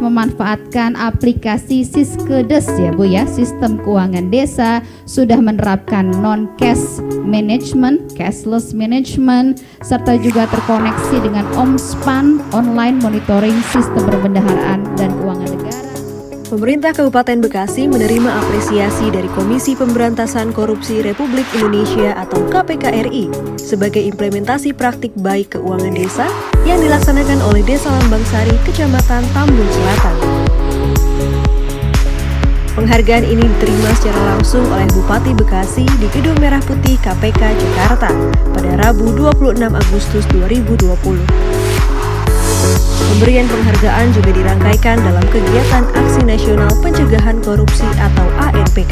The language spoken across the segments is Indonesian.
memanfaatkan aplikasi Siskedes ya Bu ya, sistem keuangan desa, sudah menerapkan non-cash management, cashless management, serta juga terkoneksi dengan OMSPAN, online monitoring sistem perbendaharaan dan keuangan negara. Pemerintah Kabupaten Bekasi menerima apresiasi dari Komisi Pemberantasan Korupsi Republik Indonesia atau KPK RI sebagai implementasi praktik baik keuangan desa yang dilaksanakan oleh Desa Lambang Sari, Kecamatan Tambun Selatan. Penghargaan ini diterima secara langsung oleh Bupati Bekasi di Gedung Merah Putih KPK Jakarta pada Rabu 26 Agustus 2020. Pemberian penghargaan juga dirangkaikan dalam kegiatan Aksi Nasional Pencegahan Korupsi atau ANPK.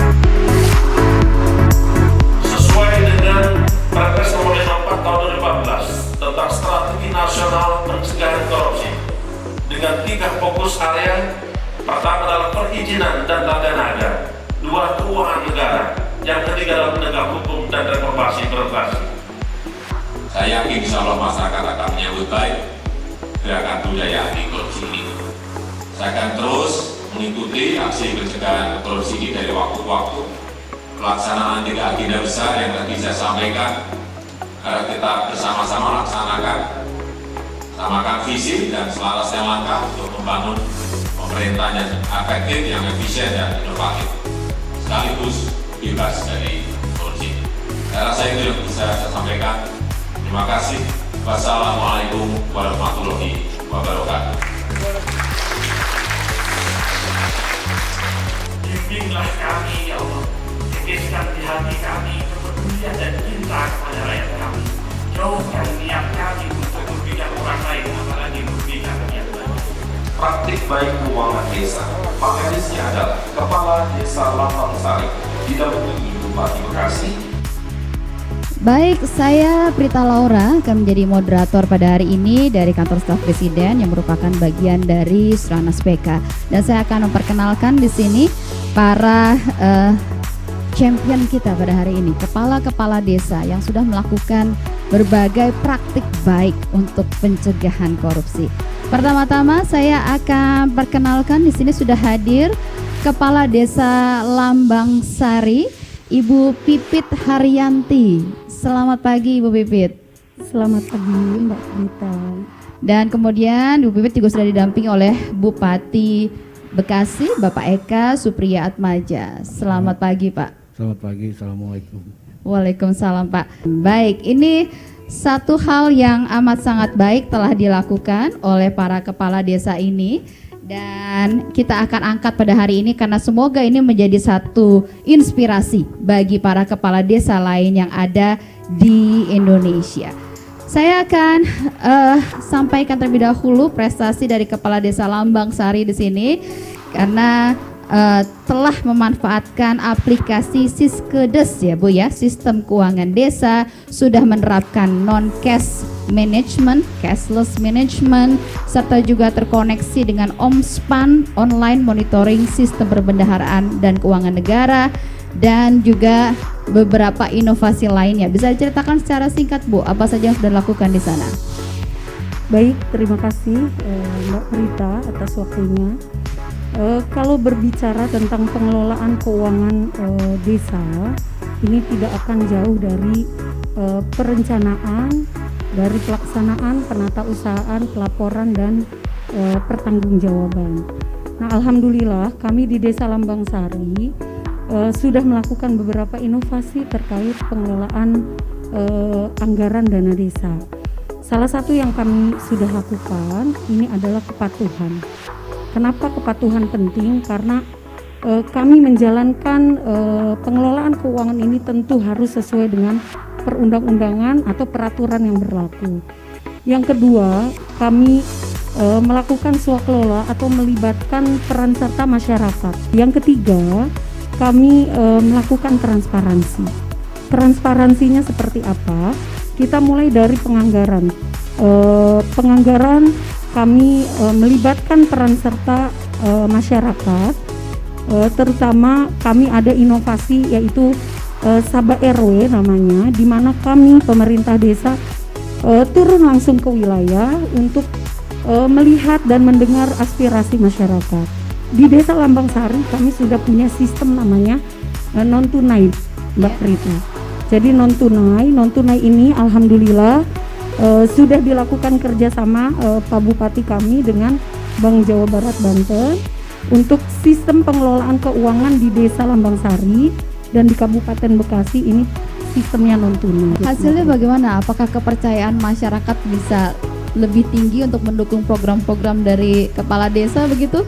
Sesuai dengan Perpres Nomor 54 Tahun 2014 tentang Strategi Nasional Pencegahan Korupsi dengan 3 fokus area. Pertama adalah perizinan dan tata niaga, 2 keuangan negara, yang ketiga adalah penegak hukum dan reformasi birokrasi. Saya yakin insya Allah masyarakat akan menyambut baik gerakan budaya anti korupsi ini. Saya akan terus mengikuti aksi pencegahan korupsi ini dari waktu ke waktu. Pelaksanaan 3 agenda besar yang tadi saya sampaikan, agar kita bersama-sama samakan visi dan selarasnya langkah untuk membangun pemerintahan yang efektif, yang efisien dan inovatif, sekaligus bebas dari korupsi. Saya rasa itu yang bisa saya sampaikan. Terima kasih. Wassalamualaikum warahmatullahi wabarakatuh. Bimbinglah kami ya Allah, tegaskan di hati kami kepedulian dan cinta kepada rakyat kami. Jauhkan niat kami untuk merugikan orang lain, apalagi merugikan rakyat kami. Praktik baik keuangan desa. Pengedisnya adalah Kepala Desa Lambang Sari, didampingi Bupati Bekasi. Baik, saya Prita Laura akan menjadi moderator pada hari ini dari Kantor Staf Presiden yang merupakan bagian dari Stranas PK. Dan saya akan memperkenalkan di sini para champion kita pada hari ini, kepala-kepala desa yang sudah melakukan berbagai praktik baik untuk pencegahan korupsi. Pertama-tama saya akan perkenalkan di sini sudah hadir Kepala Desa Lambang Sari, Ibu Pipit Haryanti. Selamat pagi Ibu Pipit. Selamat pagi Mbak Prita. Dan kemudian Ibu Pipit juga sudah didampingi oleh Bupati Bekasi, Bapak Eka Supriya Atmaja. Selamat pagi Pak. Selamat pagi, Assalamualaikum. Waalaikumsalam Pak. Baik, ini satu hal yang amat sangat baik telah dilakukan oleh para kepala desa ini. Dan kita akan angkat pada hari ini karena semoga ini menjadi satu inspirasi bagi para kepala desa lain yang ada di Indonesia. Saya akan sampaikan terlebih dahulu prestasi dari Kepala Desa Lambang Sari di sini karena telah memanfaatkan aplikasi Siskedes ya Bu ya, sistem keuangan desa, sudah menerapkan non-cash management, cashless management, serta juga terkoneksi dengan OMSPAN, online monitoring sistem perbendaharaan dan keuangan negara, dan juga beberapa inovasi lainnya. Bisa diceritakan secara singkat Bu, apa saja yang sudah dilakukan di sana? Baik, terima kasih Mbak Prita atas waktunya. Kalau berbicara tentang pengelolaan keuangan desa, ini tidak akan jauh dari perencanaan, dari pelaksanaan, penatausahaan, pelaporan, dan pertanggungjawaban. Nah, alhamdulillah kami di Desa Lambang Sari sudah melakukan beberapa inovasi terkait pengelolaan anggaran dana desa. Salah satu yang kami sudah lakukan ini adalah kepatuhan. Kenapa kepatuhan penting? Karena kami menjalankan pengelolaan keuangan ini tentu harus sesuai dengan perundang-undangan atau peraturan yang berlaku. Yang kedua, kami melakukan swakelola atau melibatkan peran serta masyarakat. Yang ketiga, kami melakukan transparansi. Transparansinya seperti apa? Kita mulai dari penganggaran. Penganggaran kami melibatkan peran serta masyarakat, terutama kami ada inovasi yaitu Sabah RW namanya, di mana kami pemerintah desa turun langsung ke wilayah untuk melihat dan mendengar aspirasi masyarakat. Di Desa Lambang Sari kami sudah punya sistem namanya non tunai, Mbak Prita. Jadi non tunai ini alhamdulillah sudah dilakukan kerjasama Pak Bupati kami dengan Bank Jawa Barat Banten untuk sistem pengelolaan keuangan di Desa Lambang Sari dan di Kabupaten Bekasi ini sistemnya non tunai. Hasilnya bagaimana? Apakah kepercayaan masyarakat bisa lebih tinggi untuk mendukung program-program dari kepala desa begitu?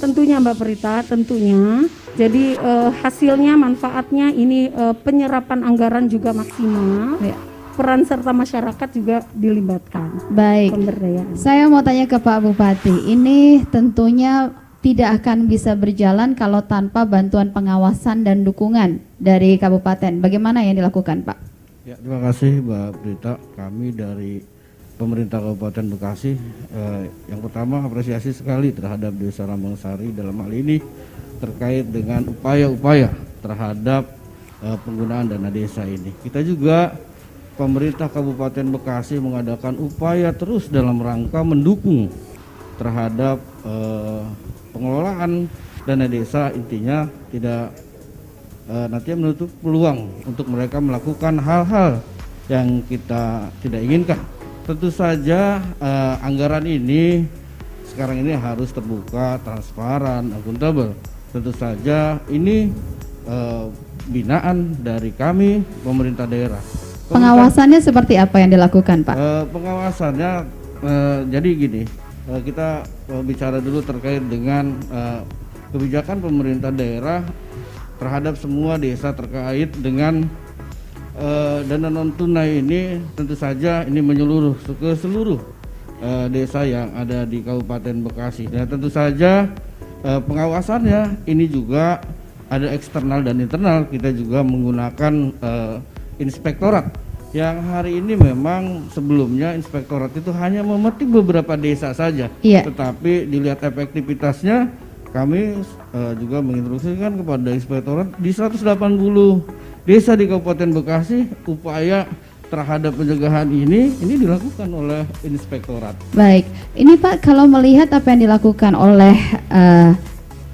Tentunya Mbak Prita, tentunya. Jadi hasilnya, manfaatnya ini penyerapan anggaran juga maksimal. Ya. Peran serta masyarakat juga dilibatkan. Baik. Pemberdayaan. Saya mau tanya ke Pak Bupati. Ini tentunya tidak akan bisa berjalan kalau tanpa bantuan pengawasan dan dukungan dari kabupaten. Bagaimana yang dilakukan, Pak? Ya, terima kasih Mbak Prita. Kami dari pemerintah Kabupaten Bekasi, yang pertama apresiasi sekali terhadap Desa Lambang Sari dalam hal ini terkait dengan upaya-upaya terhadap penggunaan dana desa ini. Kita juga pemerintah Kabupaten Bekasi mengadakan upaya terus dalam rangka mendukung terhadap pengelolaan dana desa, intinya tidak nanti menutup peluang untuk mereka melakukan hal-hal yang kita tidak inginkan. Tentu saja anggaran ini sekarang ini harus terbuka, transparan, akuntabel. Tentu saja ini binaan dari kami pemerintah daerah. Pengawasannya seperti apa yang dilakukan, Pak? Pengawasannya jadi gini, kita bicara dulu terkait dengan kebijakan pemerintah daerah terhadap semua desa terkait dengan dana non tunai ini. Tentu saja ini menyeluruh ke seluruh desa yang ada di Kabupaten Bekasi. Dan tentu saja pengawasannya ini juga ada eksternal dan internal. Kita juga menggunakan inspektorat yang hari ini memang sebelumnya inspektorat itu hanya memetik beberapa desa saja. Iya. Tetapi dilihat efektivitasnya, kami juga menginstruksikan kepada inspektorat di 180 desa di Kabupaten Bekasi, upaya terhadap pencegahan ini dilakukan oleh inspektorat. Baik, ini Pak, kalau melihat apa yang dilakukan oleh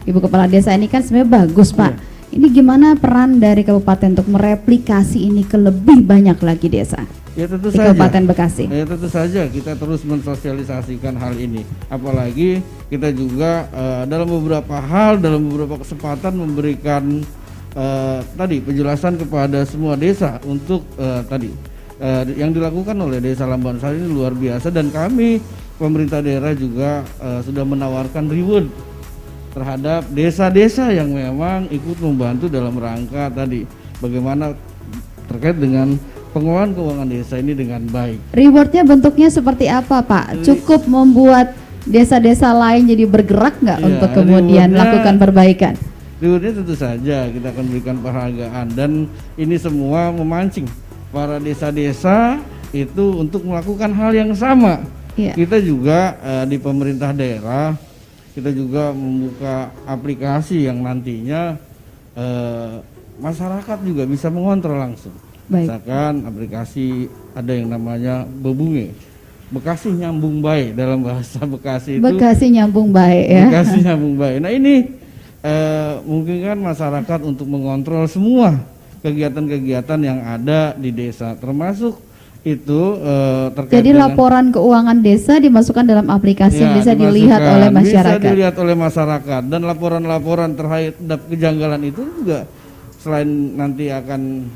Ibu Kepala Desa ini kan sebenarnya bagus, Pak. Ya. Ini gimana peran dari kabupaten untuk mereplikasi ini ke lebih banyak lagi desa Ya tentu di saja. Kabupaten Bekasi? Ya tentu saja kita terus mensosialisasikan hal ini. Apalagi kita juga dalam beberapa hal, dalam beberapa kesempatan memberikan tadi penjelasan kepada semua desa untuk yang dilakukan oleh Desa Lambang Sari ini luar biasa, dan kami pemerintah daerah juga sudah menawarkan reward terhadap desa-desa yang memang ikut membantu dalam rangka tadi bagaimana terkait dengan pengelolaan keuangan desa ini dengan baik. Rewardnya bentuknya seperti apa, Pak? Cukup membuat desa-desa lain jadi bergerak nggak untuk kemudian melakukan perbaikan? Rewardnya tentu saja kita akan berikan penghargaan, dan ini semua memancing para desa-desa itu untuk melakukan hal yang sama. Iya. Kita juga di pemerintah daerah kita juga membuka aplikasi yang nantinya masyarakat juga bisa mengontrol langsung. Baik. Misalkan aplikasi ada yang namanya Bebunge, Bekasi Nyambung Baik, dalam bahasa Bekasi itu Bekasi Nyambung Baik ya. Bekasi Nyambung Baik. Nah ini mungkin kan masyarakat untuk mengontrol semua kegiatan-kegiatan yang ada di desa, termasuk itu terkait Jadi dengan, laporan keuangan desa dimasukkan dalam aplikasi yang bisa dilihat dimasukkan, oleh masyarakat. Bisa dilihat oleh masyarakat, dan laporan-laporan terhadap kejanggalan itu juga selain nanti akan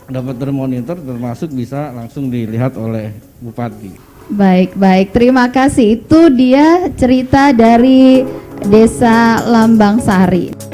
dapat termonitor, termasuk bisa langsung dilihat oleh Bupati. Baik, terima kasih. Itu dia cerita dari Desa Lambang Sari.